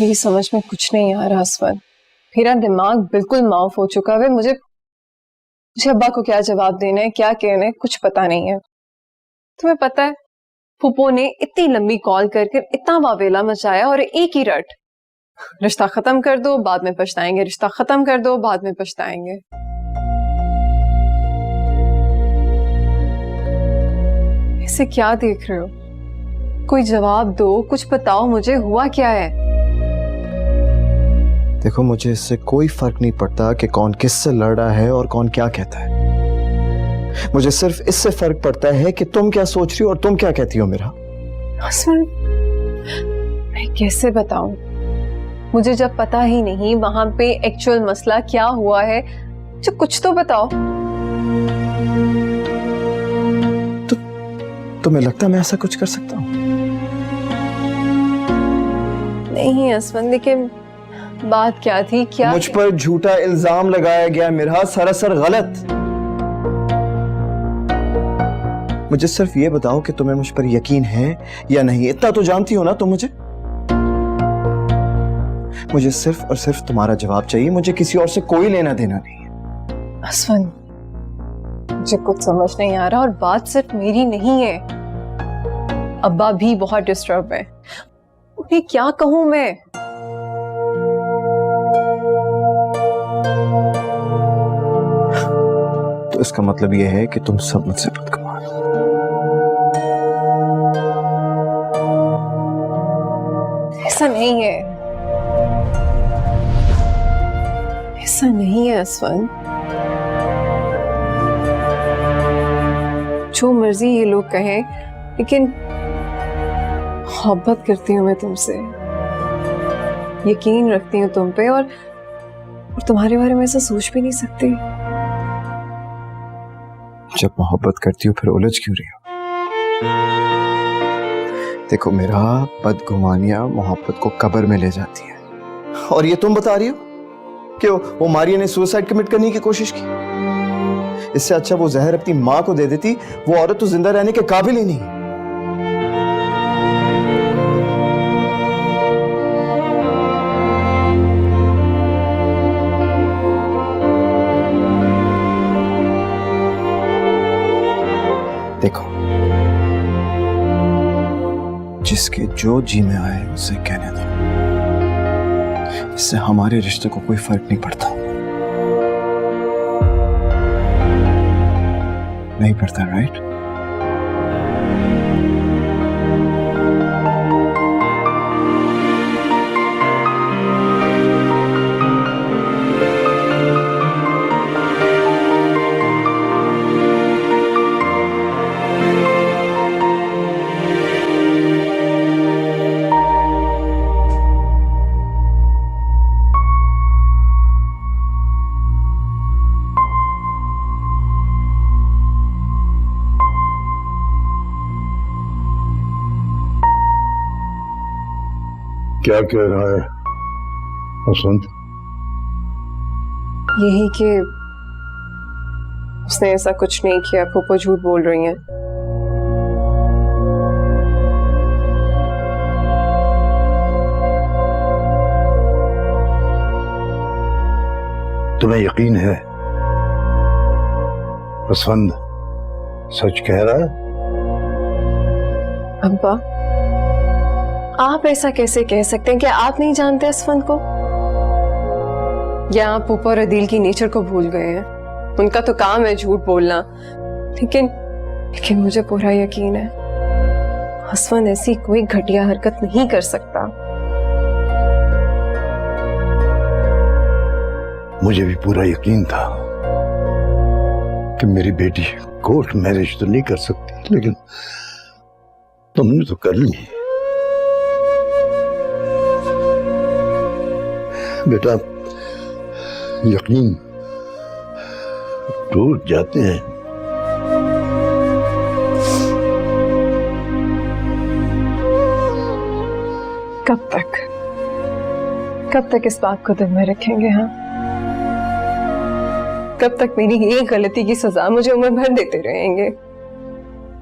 मेरी समझ में कुछ नहीं आ रहा असफर। मेरा दिमाग बिल्कुल माफ हो चुका है। मुझे अब्बा को क्या जवाब देना है, क्या कहना है, कुछ पता नहीं है। तुम्हें पता है फूफो ने इतनी लंबी कॉल करके इतना वावेला मचाया और एक ही रट, रिश्ता खत्म कर दो बाद में पछताएंगे, रिश्ता खत्म कर दो बाद में पछताएंगे। ऐसे क्या देख रहे हो? कोई जवाब दो, कुछ बताओ मुझे, हुआ क्या है? देखो मुझे इससे कोई फर्क नहीं पड़ता कि कौन किससे लड़ रहा है और कौन क्या कहता है। मुझे सिर्फ इससे फर्क पड़ता है कि तुम क्या सोच रही हो और तुम क्या कहती हो। मेरा असफर, मैं कैसे बताऊं? मुझे जब पता ही नहीं वहां पे एक्चुअल मसला क्या हुआ है, जो कुछ तो बताओ। तो तुम्हें लगता है मैं ऐसा कुछ कर सकता हूँ? नहीं असफर, लेकिन बात क्या थी? क्या मुझ पर झूठा इल्जाम लगाया गया मेरा, सरासर गलत। मुझे सिर्फ ये बताओ कि तुम्हें मुझ पर यकीन है या नहीं। इतना तो जानती हो ना तुम मुझे। मुझे सिर्फ और सिर्फ तुम्हारा जवाब चाहिए, मुझे किसी और से कोई लेना देना नहीं है। असफर, मुझे कुछ समझ नहीं आ रहा और बात सिर्फ मेरी नहीं है। अब्बा भी बहुत डिस्टर्ब है। उन्हें क्या कहूं मैं? तो इसका मतलब यह है कि तुम सब मुझसे बदगुमान। ऐसा नहीं है, ऐसा नहीं है असफर। जो मर्जी ये लोग कहें, लेकिन मोहब्बत करती हूँ मैं तुमसे, यकीन रखती हूँ तुम पे, और तुम्हारे बारे में ऐसा सोच भी नहीं सकती। जब मोहब्बत करती हो फिर उलझ क्यों रही हो? देखो मेरा बदगुमानियां मोहब्बत को कब्र में ले जाती है, और ये तुम बता रही हो कि वो मारिया ने सुसाइड कमिट करने की कोशिश की। इससे अच्छा वो जहर अपनी मां को दे देती। वो औरत तो जिंदा रहने के काबिल ही नहीं। देखो जिसके जो जी में आए उसे कहने दो। इससे हमारे रिश्ते को कोई फर्क नहीं पड़ता। नहीं पड़ता, राइट? क्या कह रहा है वसंत? यही कि उसने ऐसा कुछ नहीं किया, फूफो झूठ बोल रही हैं। तुम्हें यकीन है वसंत सच कह रहा है? अब्बा, आप ऐसा कैसे कह सकते हैं? क्या आप नहीं जानते असफन को? या आप फूफो और अदील की नेचर को भूल गए हैं? उनका तो काम है झूठ बोलना, लेकिन मुझे पूरा यकीन है असफन ऐसी कोई घटिया हरकत नहीं कर सकता। मुझे भी पूरा यकीन था कि मेरी बेटी कोर्ट मैरिज तो नहीं कर सकती, लेकिन तुमने तो कर ली। बेटा, यकीन टूट जाते हैं। कब तक इस बात को दिल में रखेंगे? हाँ, कब तक मेरी एक गलती की सजा मुझे उम्र भर देते रहेंगे?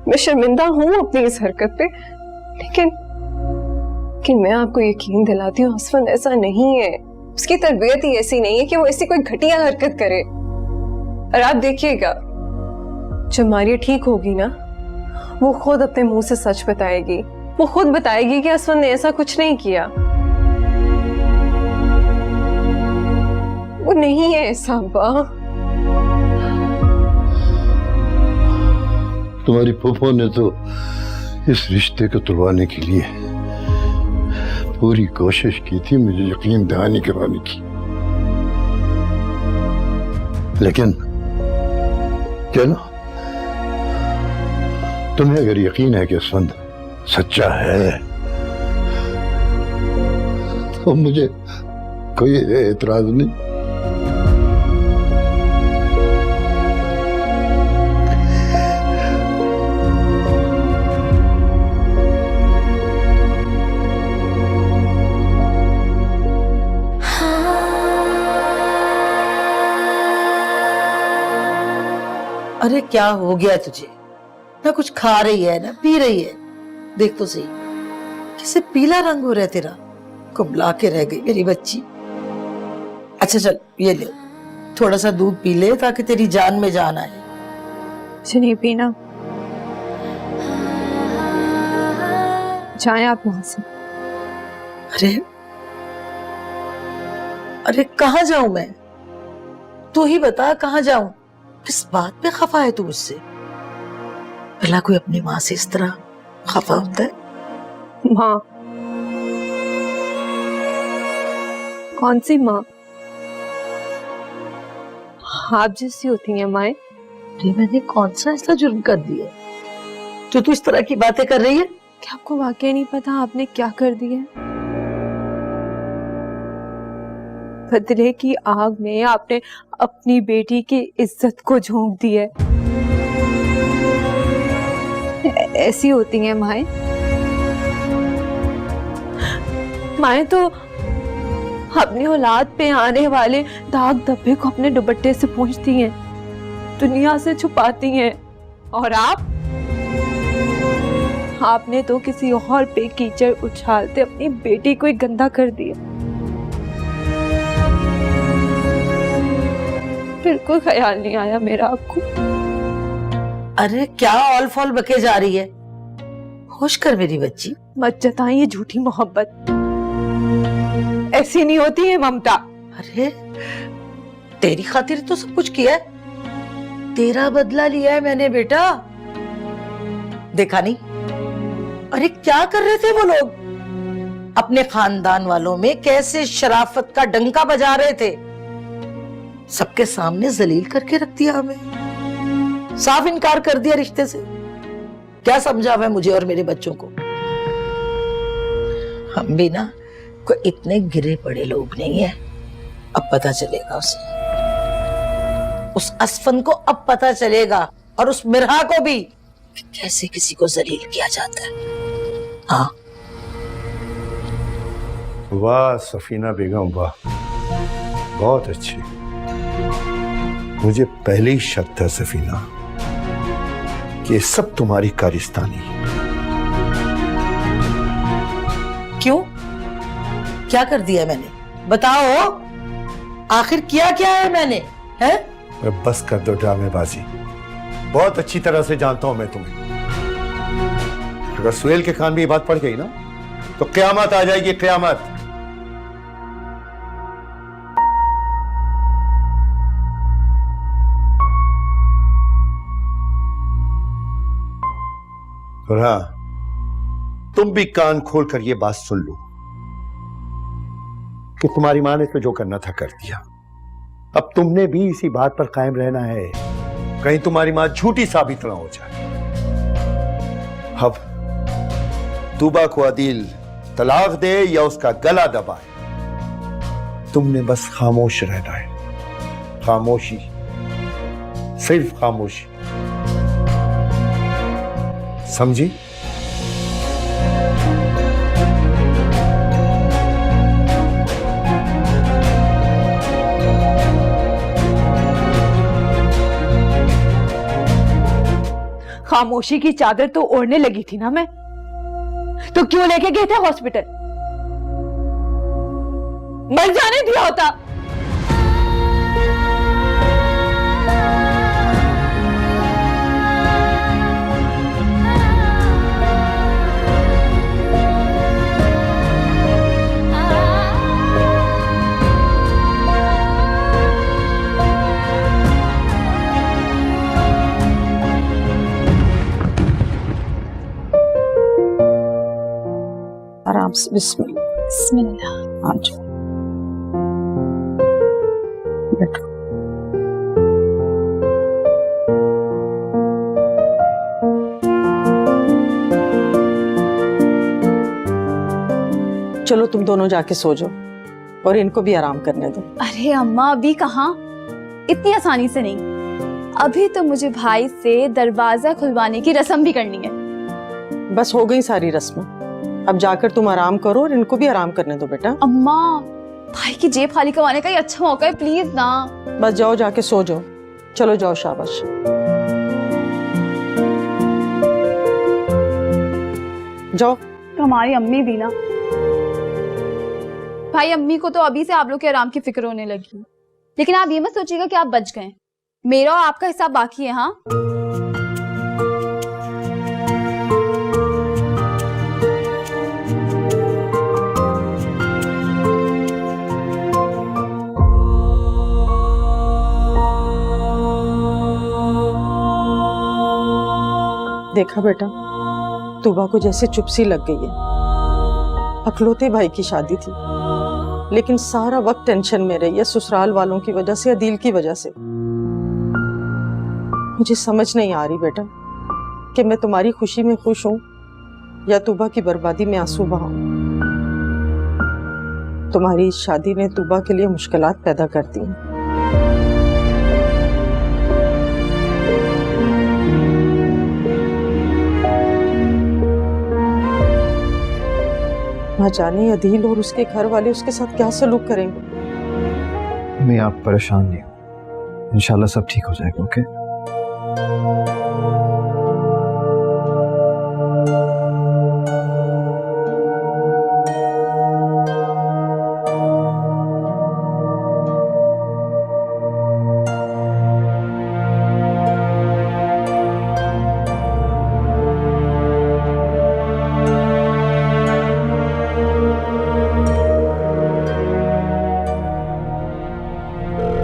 मैं शर्मिंदा हूं अपनी इस हरकत पे, लेकिन लेकिन मैं आपको यकीन दिलाती हूँ असफन ऐसा नहीं है। उसकी तरबियत ही ऐसी नहीं है कि वो ऐसी कोई घटिया हरकत करे। और आप देखिएगा जब मारिया ठीक होगी ना, वो खुद अपने मुंह से सच बताएगी। वो खुद बताएगी कि असफन ने ऐसा कुछ नहीं किया। वो नहीं है ऐसा। अब्बा तुम्हारी फूफो ने तो इस रिश्ते को तुड़वाने के लिए पूरी कोशिश की थी मुझे यकीन दहानी करवाने की, लेकिन क्या ना, तुम्हें अगर यकीन है कि असफंद सच्चा है तो मुझे कोई एतराज नहीं। अरे क्या हो गया तुझे? ना कुछ खा रही है ना पी रही है। देख तो सही कैसे पीला रंग हो रहा है तेरा। कुबला के रह गई मेरी बच्ची। अच्छा चल ये ले, थोड़ा सा दूध पी ले ताकि तेरी जान में जान आए। मुझे नहीं पीना, जाए आप वहां से। अरे अरे कहाँ जाऊं मैं? तू ही बता कहाँ जाऊं? किस बात पे खफा है तू मुझसे? भला कोई अपनी माँ से इस तरह खफा होता है? माँ? कौन सी माँ? आप जैसी होती हैं माँ। अरे मैंने कौन सा ऐसा जुर्म कर दिया जो तू इस तरह की बातें कर रही है? क्या आपको वाकई नहीं पता आपने क्या कर दिया? बदले की आग में आपने अपनी बेटी की इज्जत को झोंक दी है। ऐसी होती हैं माएं। माएं तो अपनी औलाद पे आने वाले दाग धब्बे को अपने दुपट्टे से पोंछती हैं, दुनिया से छुपाती हैं। और आपने तो किसी और पे कीचड़ उछालते अपनी बेटी को ही गंदा कर दिया। बिल्कुल ख्याल नहीं आया मेरा आपको। अरे क्या ऑल फॉल बके जा रही है? होश कर मेरी बच्ची। मत जताएं ये झूठी मोहब्बत। ऐसी नहीं होती है ममता। अरे तेरी खातिर तो सब कुछ किया है, तेरा बदला लिया है मैंने बेटा। देखा नहीं? अरे क्या कर रहे थे वो लोग? अपने खानदान वालों में कैसे शराफत का डंका बजा रहे थे। सबके सामने जलील करके रख दिया हमें, साफ इनकार कर दिया रिश्ते से। क्या समझा हुआ मुझे और मेरे बच्चों को? हम भी ना कोई इतने गिरे पड़े लोग नहीं है। अब पता चलेगा उसे, उस असफन को अब पता चलेगा, और उस मिरहा को भी, कि कैसे किसी को जलील किया जाता है। हाँ वाह सफीना बेगम वाह, बहुत अच्छी। मुझे पहले ही शक था सफीना कि ये सब तुम्हारी कारिस्तानी है। क्यों? क्या कर दिया मैंने? बताओ, आखिर किया क्या है मैंने? हैं? बस कर दो ड्रामेबाजी, बहुत अच्छी तरह से जानता हूं मैं तुम्हें। अगर सुहेल के कान में ये बात पड़ गई ना तो क़यामत आ जाएगी, क़यामत। और हाँ, तुम भी कान खोलकर ये बात सुन लो कि तुम्हारी माँ ने तो जो करना था कर दिया। अब तुमने भी इसी बात पर कायम रहना है, कहीं तुम्हारी माँ झूठी साबित ना हो जाए। अब तूबा को अदील तलाक दे या उसका गला दबाए, तुमने बस खामोश रहना है। खामोशी, सिर्फ खामोशी, समझी? खामोशी की चादर तो ओढ़ने लगी थी ना मैं, तो क्यों लेके गए थे हॉस्पिटल? मर जाने दिया होता। आराम से, बिस्मिल्लाह। बिस्मिल्लाह। आ जाओ, बैठो। चलो तुम दोनों जाके सो जाओ और इनको भी आराम करने दो। अरे अम्मा, अभी कहाँ, इतनी आसानी से नहीं। अभी तो मुझे भाई से दरवाजा खुलवाने की रस्म भी करनी है। बस हो गई सारी रस्में, अब जाकर तुम आराम करो और इनको भी आराम करने दो बेटा। अम्मा, भाई की जेब खाली करवाने का ही अच्छा मौका है, प्लीज ना। बस जाओ, जाके सो जाओ। चलो जाओ, शाबाश। जाओ। तो हमारी अम्मी भी ना, भाई अम्मी को तो अभी से आप लोग के आराम की फिक्र होने लगी। लेकिन आप ये मत सोचिएगा कि आप बच गए, मेरा और आपका हिसाब बाकी है। हाँ, देखा बेटा, तूबा को जैसे चुप सी लग गई है। अकलौते भाई की शादी थी, लेकिन सारा वक्त टेंशन में रही है, ससुराल वालों की वजह से या दिल की वजह से। मुझे समझ नहीं आ रही बेटा कि मैं तुम्हारी खुशी में खुश हूं या तूबा की बर्बादी में आंसू बहाऊं। तुम्हारी इस शादी ने तूबा के लिए मुश्किलात पैदा कर दी हैं। ना जाने अदील और उसके घर वाले उसके साथ क्या सलूक करेंगे। मैं आप परेशान नहीं हूँ, इंशाल्लाह सब ठीक हो जाएगा। ओके?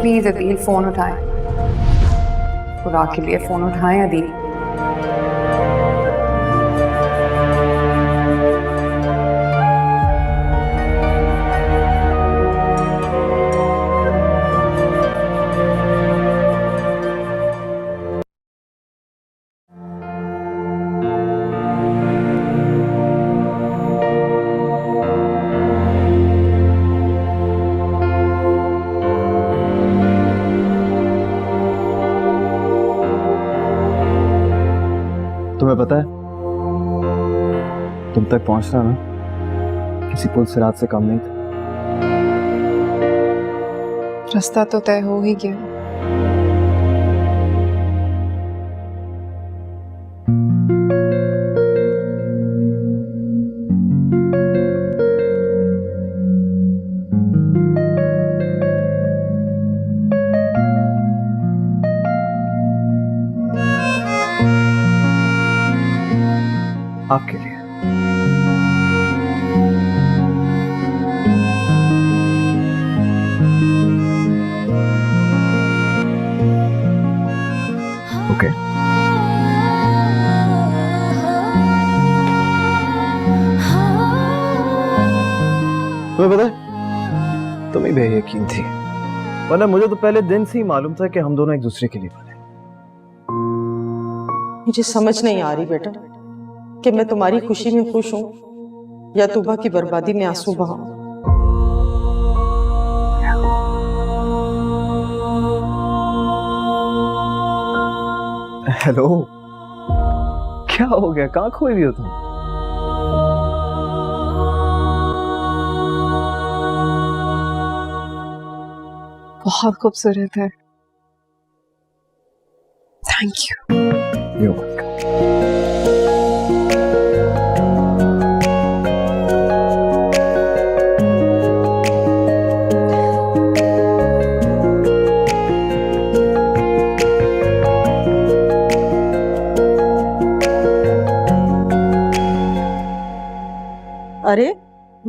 प्लीज अदील, फोन उठाएं। खुदा के लिए फोन उठाएं अदील। तुम्हें पता है, तुम तक पहुंचना ना किसी पुल से रात से कम नहीं था। रास्ता तो तय हो ही गया। आपके लिए। ओके? तुम्हें पता है, तुम ही बेयकीन थी, वरना मुझे तो पहले दिन से ही मालूम था कि हम दोनों एक दूसरे के लिए बने। मुझे समझ नहीं आ रही बेटा कि मैं तुम्हारी खुशी में खुश हूं या तूबा की बर्बादी में आंसू बहाऊं। हेलो, क्या हो गया? कहाँ खोई हुई हो तुम? बहुत खूबसूरत है। Thank you. You're welcome.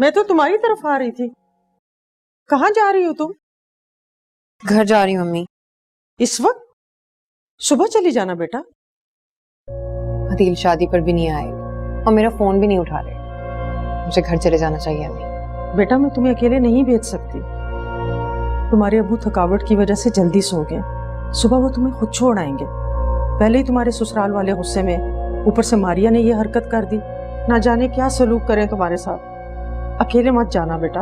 मैं तो तुम्हारी तरफ आ रही थी। कहाँ जा रही हो तुम? घर जा रही हूँ मम्मी। इस वक्त? सुबह चली जाना बेटा। अदील शादी पर भी नहीं आए और मेरा फोन भी नहीं उठा रहे। मुझे घर चले जाना चाहिए अम्मी। बेटा मैं तुम्हें अकेले नहीं भेज सकती। तुम्हारे अब्बू थकावट की वजह से जल्दी सो गए। सुबह वो तुम्हें खुद छोड़ आएंगे। पहले ही तुम्हारे ससुराल वाले गुस्से में, ऊपर से मारिया ने ये हरकत कर दी। ना जाने क्या सलूक करें तुम्हारे साथ। अकेले मत जाना बेटा।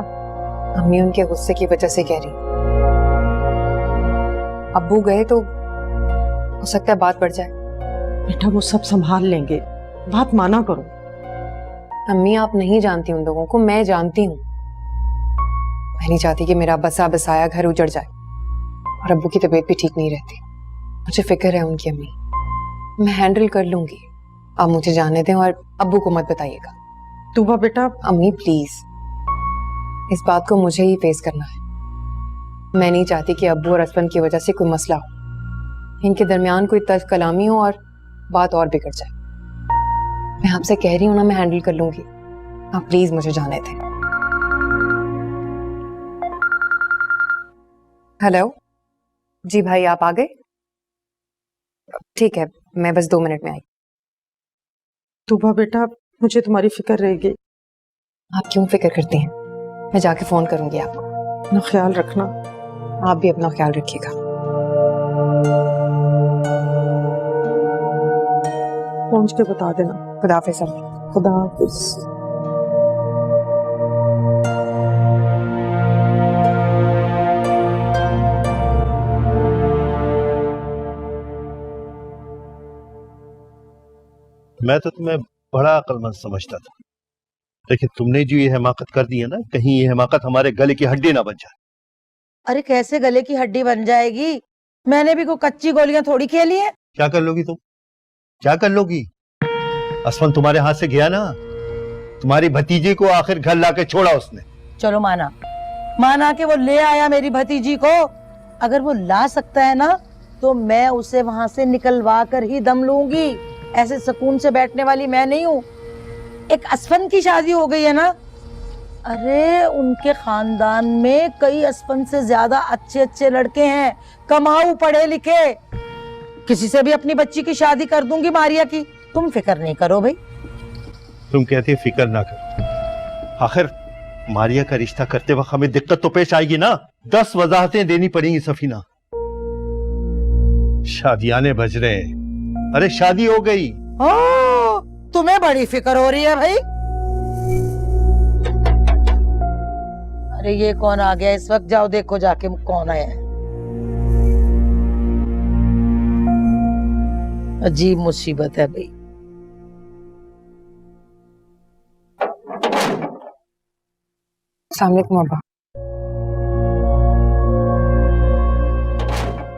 अम्मी उनके गुस्से की वजह से कह रही। अब्बू गए तो हो सकता है बात बढ़ जाए। बेटा वो सब संभाल लेंगे, बात माना करो। अम्मी आप नहीं जानती उन लोगों को, मैं जानती हूँ। मैं नहीं चाहती कि मेरा बसा बसाया घर उजड़ जाए। और अब्बू की तबीयत भी ठीक नहीं रहती। मुझे फिक्र है उनकी अम्मी। मैं हैंडल कर लूंगी। आप मुझे जाने दें और अब्बू को मत बताइएगा। तूबा बेटा। अम्मी प्लीज, इस बात को मुझे ही फेस करना है। मैं नहीं चाहती कि अब्बू और असफन की वजह से कोई मसला हो, इनके दरमियान कोई तल्ख कलामी हो और बात और बिगड़ जाए। मैं आपसे कह रही हूँ ना, मैं हैंडल कर लूंगी। आप प्लीज मुझे जाने दें। हेलो जी भाई, आप आ गए? ठीक है, मैं बस 2 मिनट में आई। तूबा बेटा मुझे तुम्हारी फिक्र रहेगी। आप क्यों फिक्र करती हैं? मैं जाके फोन करूंगी आपको। अपना ख्याल रखना। आप भी अपना ख्याल रखिएगा। पहुंच के बता देना। खुदा हाफिज़ अम्मी। खुदा हाफिज़। मैं तो तुम्हें बड़ा अक्लमंद समझता था, लेकिन तुमने जो ये हिमाकत कर दी है ना, कहीं ये हिमाकत हमारे गले की हड्डी ना बन जाए। अरे कैसे गले की हड्डी बन जाएगी? मैंने भी कोई कच्ची गोलियां थोड़ी खेली है। क्या कर लोगी तुम? क्या कर लोगी? असफन तुम्हारे हाथ से गया ना, तुम्हारी भतीजी को आखिर घर लाके छोड़ा उसने। चलो माना कि वो ले आया मेरी भतीजी को। अगर वो ला सकता है ना, तो मैं उसे वहां से निकलवा कर ही दम लूंगी। ऐसे सुकून से बैठने वाली मैं नहीं हूँ। एक असफन की शादी हो गई है ना, अरे उनके खानदान में कई असफन से ज्यादा अच्छे अच्छे लड़के हैं, कमाऊ पढ़े लिखे। किसी से भी अपनी बच्ची की शादी कर दूंगी मारिया की। तुम फिक्र नहीं करो भाई। तुम कहती फिक्र ना कर, आखिर मारिया का रिश्ता करते वक्त हमें दिक्कत तो पेश आएगी ना। 10 वजाहतें देनी पड़ेंगी सफीना। शादियाने बज रहे हैं। अरे शादी हो गई। तुम्हें बड़ी फिक्र हो रही है भाई। अरे ये कौन आ गया इस वक्त? जाओ देखो जाके कौन आया है। अजीब मुसीबत है भाई। अस्सलाम वालेकुम अब्बा।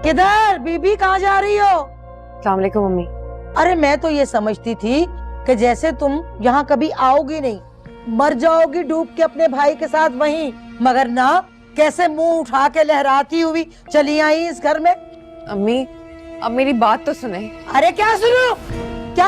किधर बीबी, कहाँ जा रही हो? अस्सलाम वालेकुम मम्मी। अरे मैं तो ये समझती थी कि जैसे तुम यहाँ कभी आओगी नहीं, मर जाओगी डूब के अपने भाई के साथ वहीं, मगर ना, कैसे मुंह उठा के लहराती हुई चली आई इस घर में। अम्मी अब मेरी बात तो सुने। अरे क्या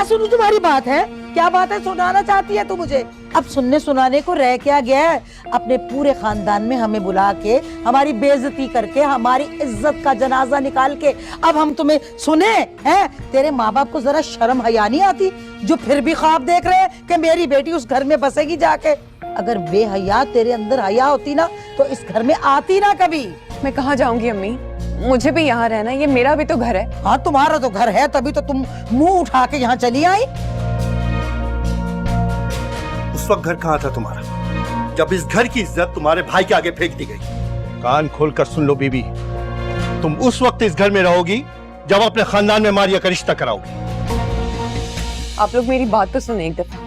सुनूं तुम्हारी बात है? क्या बात है सुनाना चाहती है तू मुझे? अब सुनने सुनाने को रह क्या गया है? अपने पूरे खानदान में हमें बुला के, हमारी बेइज्जती करके, हमारी इज्जत का जनाजा निकाल के अब हम तुम्हें सुने हैं? तेरे माँ बाप को जरा शर्म हया नहीं आती, जो फिर भी ख्वाब देख रहे हैं कि मेरी बेटी उस घर में बसेगी जाके? अगर बेहया तेरे अंदर हया होती ना, तो इस घर में आती ना कभी। मैं कहाँ जाऊंगी अम्मी? मुझे भी यहाँ रहना, ये मेरा भी तो घर है। हाँ तुम्हारा तो घर है, तभी तो तुम मुंह उठा के यहाँ चली आई। उस वक्त घर कहाँ था तुम्हारा, जब इस घर की इज्जत तुम्हारे भाई के आगे फेंक दी गई? कान खोलकर सुन लो बीबी, तुम उस वक्त इस घर में रहोगी जब अपने खानदान में मारिया का रिश्ता कराओगी। आप लोग मेरी बात तो सुने एक दफा।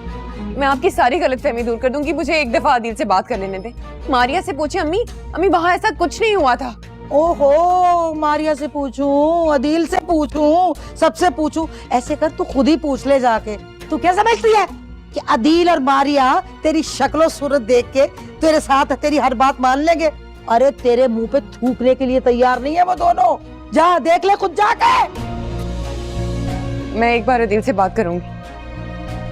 मैं आपकी सारी गलतफहमी दूर कर दूंगी। मुझे एक दफा आदिल से बात कर लेने दे। मारिया से पूछे अम्मी, अम्मी वहाँ ऐसा कुछ नहीं हुआ था। ओहो, मारिया से पूछूं, अदील से पूछूं, सबसे पूछूं? ऐसे कर तू खुद ही पूछ ले जाके। तू क्या समझती है कि अदील और मारिया तेरी शक्लो सूरत देख के तेरे साथ तेरी हर बात मान लेंगे? अरे तेरे मुंह पे थूकने के लिए तैयार नहीं है वो दोनों। जा देख ले खुद जाके। मैं एक बार अदील से बात करूंगी।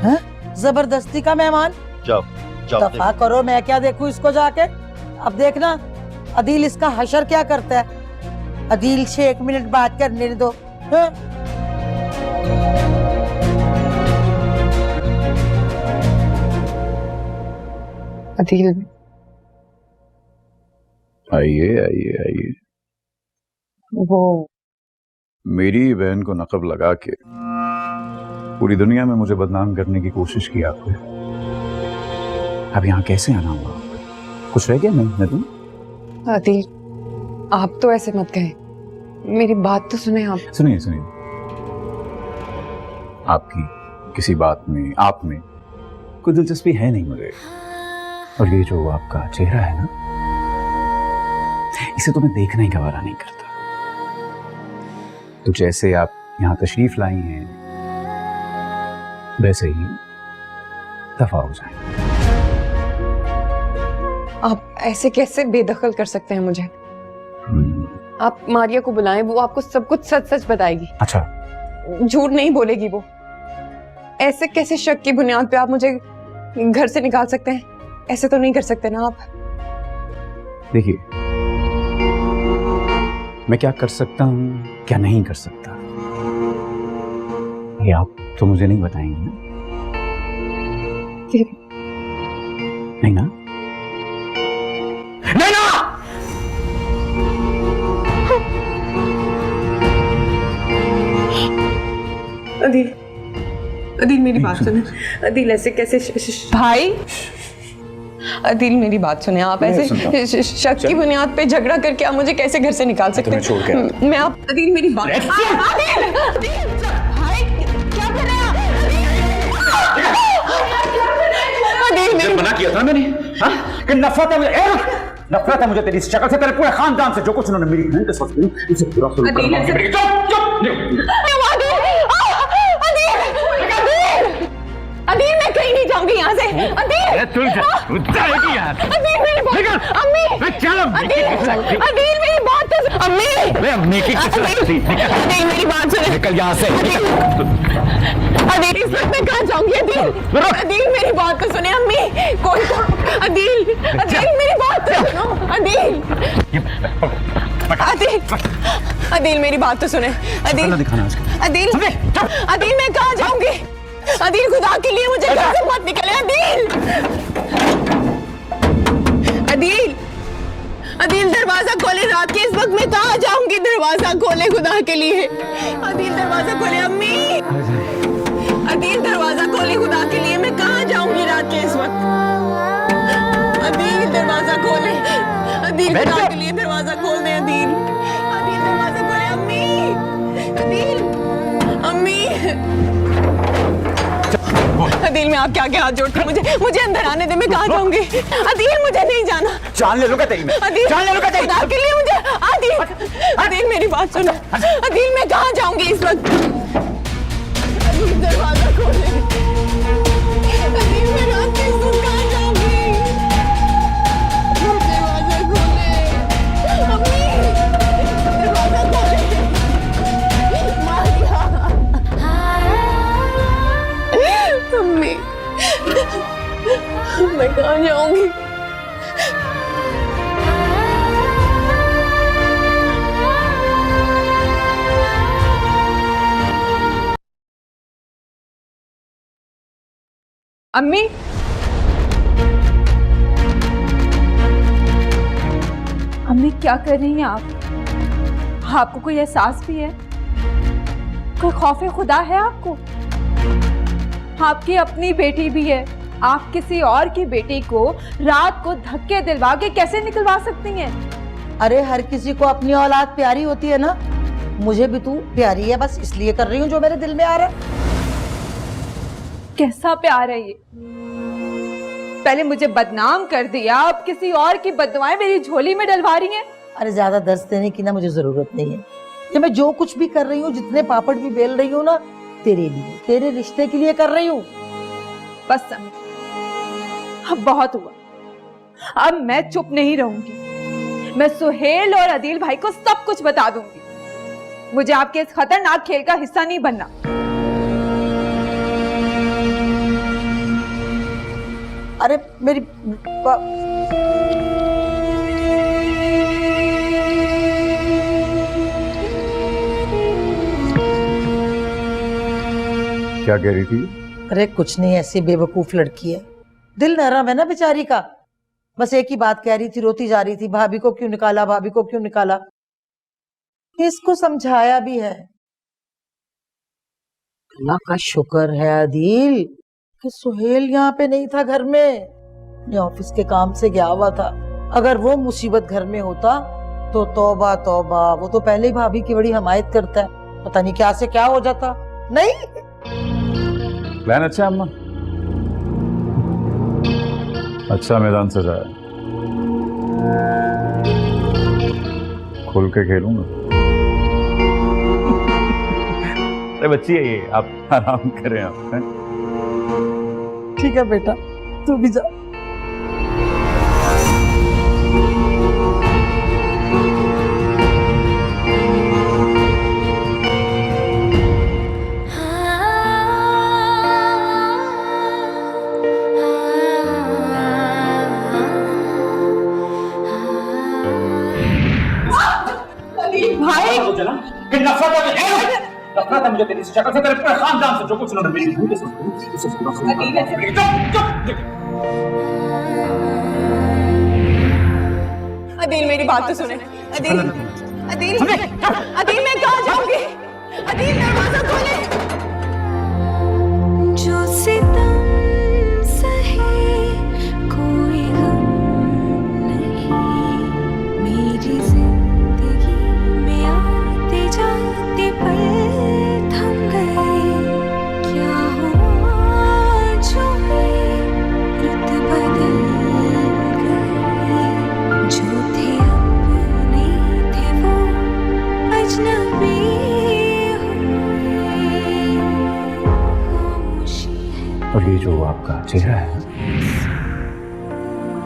हाँ? जबरदस्ती का मेहमान? जाओ दफा करो, मैं क्या देखूं इसको जाके। अब देखना अदील इसका हशर क्या करता है। अदील से 1 मिनट बात करने दो। हाँ? अदील, आइए आइए आइए। वो मेरी बहन को नकब लगा के पूरी दुनिया में मुझे बदनाम करने की कोशिश की आपने। अब यहाँ कैसे आना हुआ? कुछ रह गया नहीं तुम? अदील, आप तो ऐसे मत कहें, मेरी बात तो सुने आप। सुनिए सुनिए, आपकी किसी बात में, आप में कोई दिलचस्पी है नहीं मुझे। और ये जो आपका चेहरा है ना, इसे तो मैं देखना ही गवारा नहीं करता। तो जैसे आप यहाँ तशरीफ लाई हैं, वैसे ही दफा हो जाए। आप ऐसे कैसे बेदखल कर सकते हैं मुझे? आप मारिया को बुलाएं, वो आपको सब कुछ सच सच बताएगी। अच्छा, झूठ नहीं बोलेगी वो। ऐसे कैसे शक की बुनियाद पे आप मुझे घर से निकाल सकते हैं? ऐसे तो नहीं कर सकते ना आप। देखिए, मैं क्या कर सकता हूँ, क्या नहीं कर सकता, ये आप तो मुझे नहीं बताएंगे ना? नहीं ना? नहीं ना? अदील, अदील मेरी बात सुने। अदील ऐसे कैसे भाई, अदील मेरी बात सुने। आप ऐसे शक की बुनियाद पे झगड़ा करके आप मुझे कैसे घर से निकाल सकते हैं? छोड़ के मैं आप अदील मेरी बात भाई क्या कर रहे हैं? अदील मना किया था मैंने, हाँ? कि नफरत है मुझे, नफरत है मुझे तेरी शक्ल से, तेरे पूरे खानदान से। जो कुछ उन्होंने मेरी बहन के साथ किया, इसे पूरा सलूक करना। अदील मैं कहीं नहीं जाऊंगी यहाँ से। अदील जाएगी यार। अदील मेरी बात, अम्मी चल अदील मेरी बात तो अम्मी, अम्मी की अदील मेरी बात सुने। निकल यहाँ से। अदील इस वक्त मैं कहाँ जाऊंगी? अदील अदील मेरी बात तो सुने अम्मी। कोई तो अदील, अदील मेरी बात तो सुनो। अदील अदील अदील मेरी बात तो सुने। अदील अदील अदील मैं कहाँ जाऊंगी? अदील खुदा के लिए मुझे घर से मत निकले। अदील अदील अदील दरवाजा खोले, रात के इस वक्त मैं कहाँ जाऊंगी? दरवाजा खोले खुदा के लिए। अदील दरवाजा खोले अम्मी। अदील दरवाजा खोले खुदा के लिए, मैं कहाँ जाऊंगी रात के इस वक्त? अदील दरवाजा खोले, अदील खुदा के लिए दरवाजा खोल दे। अदील अदील दरवाजा खोले अम्मी। अदील अम्मी। अदील मैं आपके आगे हाथ जोड़ती हूँ, मुझे अंदर आने दे। मैं कहाँ जाऊंगी? अदील मुझे नहीं जाना। जान ले लूंगा तेरी मैं। अदील जान ले लूंगा तेरी। खुदा के लिए मुझे। अदील अदील मेरी बात सुनो। अदील मैं कहाँ जाऊंगी इस वक्त? अदील दरवाजा खोले। अदील मैं रात के इस वक्त कहाँ जाऊंगी? दरवाजा खोले अम्मी, दरवाजा खोले। मारिया अम्मी, मैं कहाँ जाऊंगी? अम्मी अम्मी क्या कर रही हैं आप? आपको कोई एहसास भी है? कोई खौफे खुदा है आपको? आपकी अपनी बेटी भी है। आप किसी और की बेटी को रात को धक्के दिलवा के कैसे निकलवा सकती हैं? अरे हर किसी को अपनी औलाद प्यारी होती है ना। मुझे भी तू प्यारी है, बस इसलिए कर रही हूँ जो मेरे दिल में आ रहा है। कैसा प्यार है ये? पहले मुझे बदनाम कर दिया, अब किसी और की बददुआएं मेरी झोली में डलवा रही हैं। अरे ज्यादा दर्द देने की ना मुझे जरूरत नहीं है। कि मैं जो कुछ भी कर रही हूँ, जितने पापड़ भी बेल रही हूँ ना, तेरे लिए, तेरे रिश्ते के लिए कर रही हूँ। बस अब बहुत हुआ। अब मैं चुप नहीं रहूंगी। मैं सुहेल और अदील भाई को सब कुछ बता दूंगी। मुझे आपके इस खतरनाक खेल का हिस्सा नहीं बनना। अरे मेरी क्या कह रही थी? अरे कुछ नहीं, ऐसी बेवकूफ लड़की है, दिल नरम है ना बेचारी का। बस एक ही बात कह रही थी, रोती जा रही थी, भाभी को क्यों निकाला, भाभी को क्यों निकाला। इसको समझाया भी है। अल्लाह का शुक्र है आदिल कि सुहेल यहाँ पे नहीं था घर में, अपने ऑफिस के काम से गया हुआ था। अगर वो मुसीबत घर में होता तो तौबा तौबा, वो तो पहले ही भाभी की बड़ी हमायत करता है, पता नहीं क्या से क्या हो जाता। नहीं प्लान अच्छा है अम्मा, अच्छा मैदान सजाया, खुल के खेलूंगा। अरे बच्ची है ये, आप आराम करें आप। हैं? ठीक है बेटा, तू भी जा। नफरत है मुझे तेरी शक्ल से, तेरे पूरे खानदान से, जो कुछ उन्होंने मेरी भूल अदील मेरी बात तो सुने। अदील अदील अदील मैं कहाँ जाऊंगी? अदील दरवाजा खोले। जो सितम सहे कोई गम नहीं, मेरी जिंदगी में आते जाते पल थम गए। क्या हुआ जो रुत बदल गए, जो थे अपने थे वो अजनबी हुए। खामोशी है और ये जो आपका चेहरा है,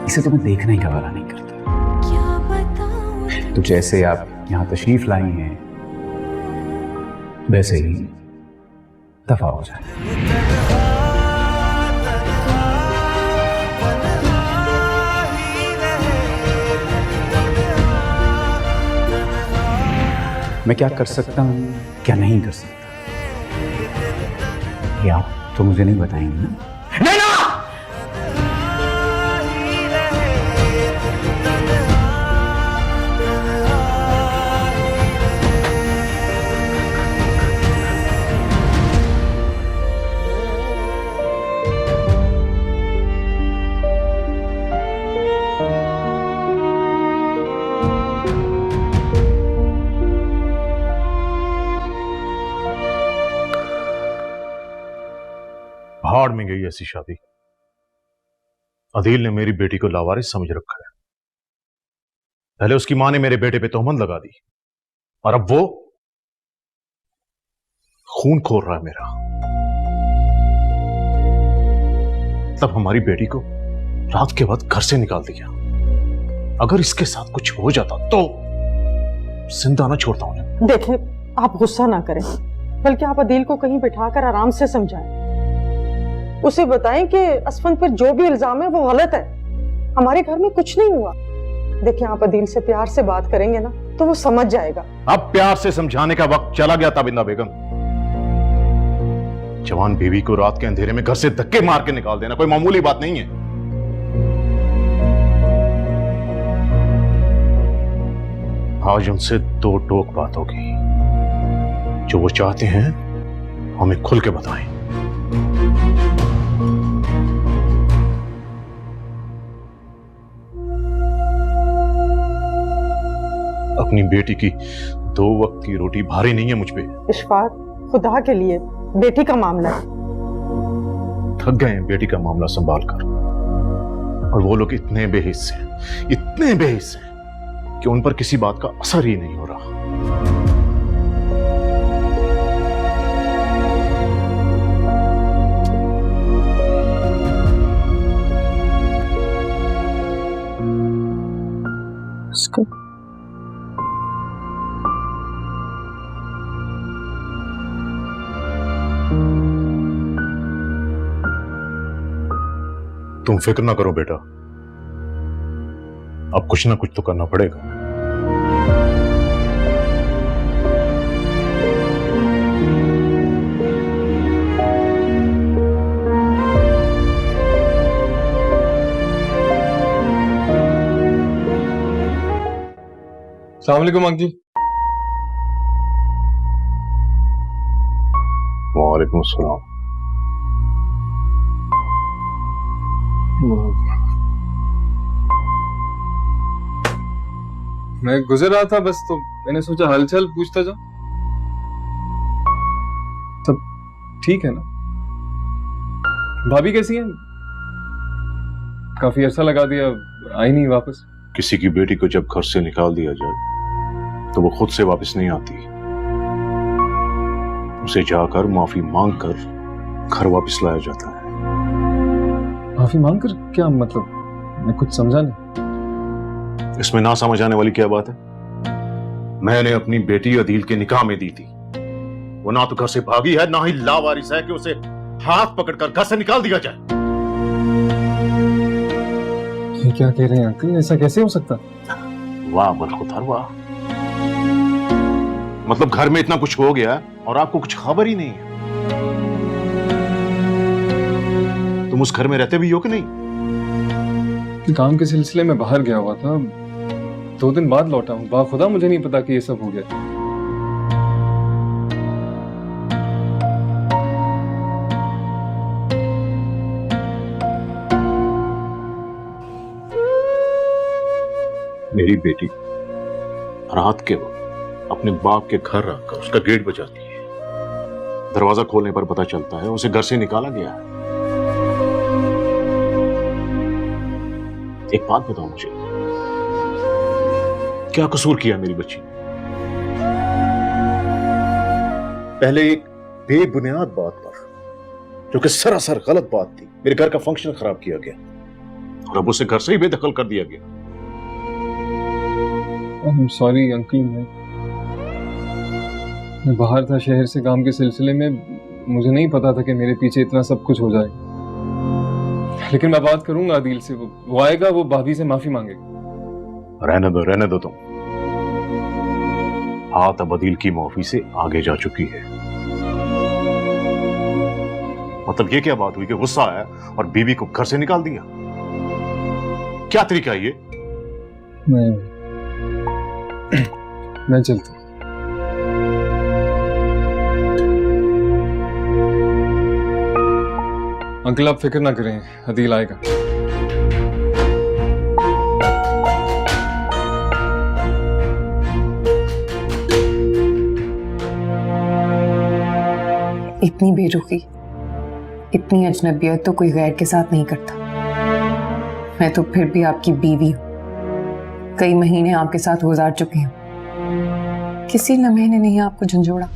इसे तो मैं देखना ही गवारा नहीं करता। क्या बताऊं तो जैसे आप यहाँ तशरीफ लाई हैं, वैसे ही दफा हो जाए। मैं क्या कर सकता हूँ, क्या नहीं कर सकता, ये आप तो मुझे नहीं बताएंगे ना? भाड़ में गई ऐसी शादी। अदील ने मेरी बेटी को लावारिस समझ रखा है। पहले उसकी मां ने मेरे बेटे पे तोहमत लगा दी, और अब वो खून खोर रहा है मेरा। तब हमारी बेटी को रात के वक्त घर से निकाल दिया। अगर इसके साथ कुछ हो जाता तो जिंदा ना छोड़ता उन्हें। देखिए, आप गुस्सा ना करें, बल्कि आप अदील को कहीं बिठाकर आराम से समझाएं। उसे बताएं कि असफन पर जो भी इल्जाम है वो गलत है, हमारे घर में कुछ नहीं हुआ। देखिए, आप अदील से प्यार से बात करेंगे ना तो वो समझ जाएगा। अब प्यार से समझाने का वक्त चला गया ताबिंदा बेगम। जवान बीवी को रात के अंधेरे में घर से धक्के मार के निकाल देना कोई मामूली बात नहीं है। आज उनसे दो टोक बात होगी। जो वो चाहते हैं हमें खुल के बताएं। अपनी बेटी की 2 वक्त की रोटी भारी नहीं है मुझ पे। इशफाक, खुदा के लिए, बेटी का मामला है। थक गए हैं बेटी का मामला संभाल कर, और वो लोग इतने बेहिस्से हैं, इतने बेहिस्से हैं कि उन पर किसी बात का असर ही नहीं हो रहा। उसको तुम फिक्र ना करो बेटा, अब कुछ ना कुछ तो करना पड़ेगा। अस्सलाम वालेकुम अंकल। वालेकुम सलाम। मैं गुजर रहा था बस, तो मैंने सोचा हलचल पूछता जाऊं। सब ठीक है ना? भाभी कैसी हैं? काफी अरसा लगा दिया, आई नहीं वापस। किसी की बेटी को जब घर से निकाल दिया जाए तो वो खुद से वापस नहीं आती, उसे जाकर माफी मांगकर घर वापस लाया जाता है। माफी मांगकर? क्या मतलब? मैं कुछ समझा नहीं। इसमें ना समझ आने वाली क्या बात है? मैंने अपनी बेटी अदील के निकाह में दी थी, वो ना तो घर से भागी है, ना ही लावारिस है कि उसे हाथ पकड़कर घर से निकाल दिया जाए। ये क्या कह रहे हैं अंकल? ऐसा कैसे हो सकता? वाह बलखुतर वाह, मतलब घर में इतना कुछ हो गया और आपको कुछ खबर ही नहीं है। तुम उस घर में रहते भी हो कि नहीं? काम के सिलसिले में बाहर गया हुआ था, 2 दिन बाद लौटा हूँ। बाखुदा मुझे नहीं पता कि ये सब हो गया। मेरी बेटी रात के वक्त अपने बाप के घर आकर उसका गेट बजाती है, दरवाजा खोलने पर पता चलता है उसे घर से निकाला गया है। एक बात बताओ मुझे, क्या कसूर किया मेरी बच्ची ने? पहले एक बेबुनियाद बात पर, जो कि सरासर गलत बात थी, मेरे घर का फंक्शन खराब किया गया और अब उसे घर से ही बेदखल कर दिया गया। सॉरी अंकल, मैं बाहर था शहर से काम के सिलसिले में, मुझे नहीं पता था कि मेरे पीछे इतना सब कुछ हो जाए। लेकिन मैं बात करूंगा अदील से, वो आएगा, वो भाभी से माफी मांगेगा। रहने दो तुम। हाथ अब अदील की माफी से आगे जा चुकी है। मतलब ये क्या बात हुई कि गुस्सा आया और बीवी को घर से निकाल दिया? क्या तरीका है ये? मैं चलता हूं। अंकल आप फिक्र ना करें, अदील आएगा। इतनी बेरुखी, इतनी अजनबियत तो कोई गैर के साथ नहीं करता। मैं तो फिर भी आपकी बीवी हूं, कई महीने आपके साथ गुजार चुकी हूं, किसी लम्हे ने नहीं आपको झंझोड़ा।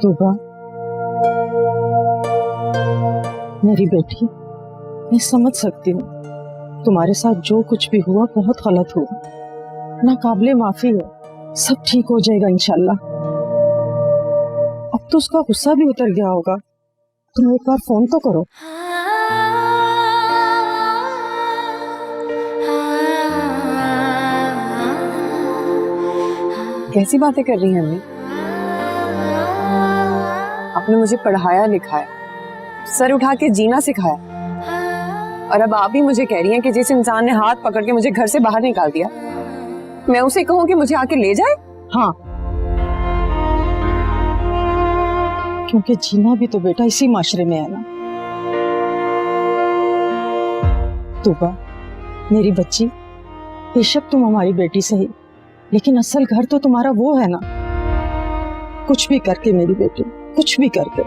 तूबा, मेरी बेटी, मैं समझ सकती हूँ तुम्हारे साथ जो कुछ भी हुआ बहुत गलत हुआ, नाकाबिले माफी हो, सब ठीक हो जाएगा इंशाल्लाह। अब तो उसका गुस्सा भी उतर गया होगा, तुम एक बार फोन तो करो। कैसी बातें कर रही हैं अम्मी? आपने मुझे पढ़ाया लिखाया, सर उठा के जीना सिखाया, और अब आप ही मुझे कह रही हैं कि जिस इंसान ने हाथ पकड़ के मुझे घर से बाहर निकाल दिया, मैं उसे कहूं कि मुझे आके ले जाए? हाँ, क्योंकि जीना भी तो बेटा इसी माशरे में है ना। तूबा मेरी बच्ची, बेशक तुम हमारी बेटी सही, लेकिन असल घर तो तुम्हारा वो है ना। कुछ भी करके मेरी बेटी, कुछ भी करके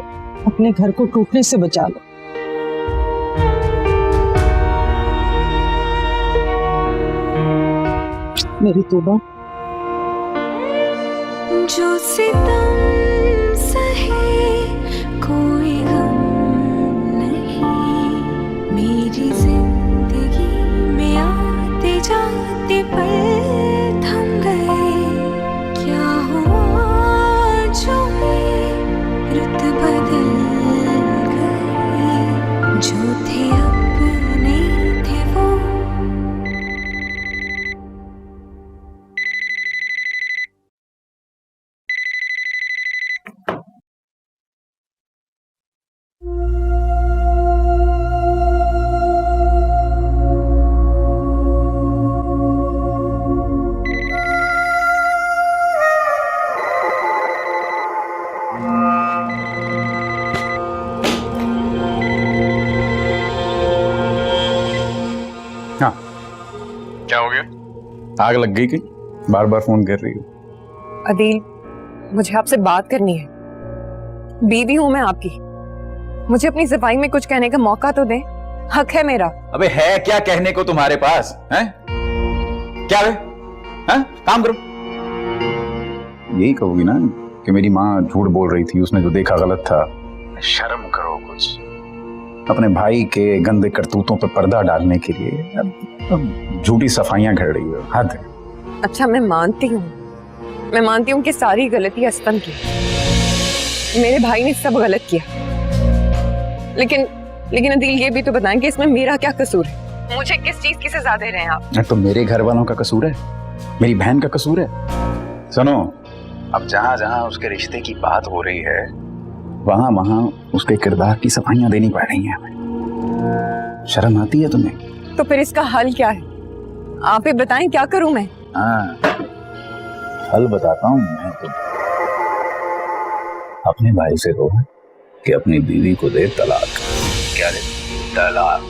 अपने घर को टूटने से बचा लो। मेरी तूबा, जो सितम सहे कोई गम नहीं, मेरी जिंदगी में आते जाते पल थम गए। क्या हुआ जो ये रुत बदल गए, जो थे अपने थे वो। हाँ, क्या हो गया? आग लग गई कि बार बार फोन कर रही हो? अदील, मुझे आपसे बात करनी है। बीवी हूं मैं आपकी, मुझे अपनी सफाई में कुछ कहने का मौका तो दें, हक है मेरा। अबे है क्या कहने को तुम्हारे पास? हैं? क्या है? हैं? काम करो। यही कहोगी ना कि मेरी माँ झूठ बोल रही थी, उसने जो देखा गलत था। शर्म करो कुछ। अपने भाई के गंदे करतूतों पर पर्दा डालने के लिए अब झूठी सफाइयां कर रही हो, हद है। अच्छा, मैं मानती हूँ कि सारी गलती असफन की, मेरे भाई ने सब गलत किया। लेकिन अदील, ये भी तो बताएं कि इसमें मेरा क्या कसूर है? मुझे किस चीज की सजा दे रहे हैं आप? तो मेरे घर वालों का कसूर है, मेरी बहन का कसूर है। सुनो, अब जहां जहां उसके रिश्ते की बात हो रही है, वहां वहां उसके किरदार की सफाइयां देनी पड़ रही हैं हमें। शर्म आती है तुम्हें? तो फिर इसका हल क्या है? आप ही बताएं, क्या करूं मैं? हाँ, हल बताता हूँ मैं। तो अपने भाई से कहो कि अपनी बीवी को दे तलाक। क्या दे? तलाक।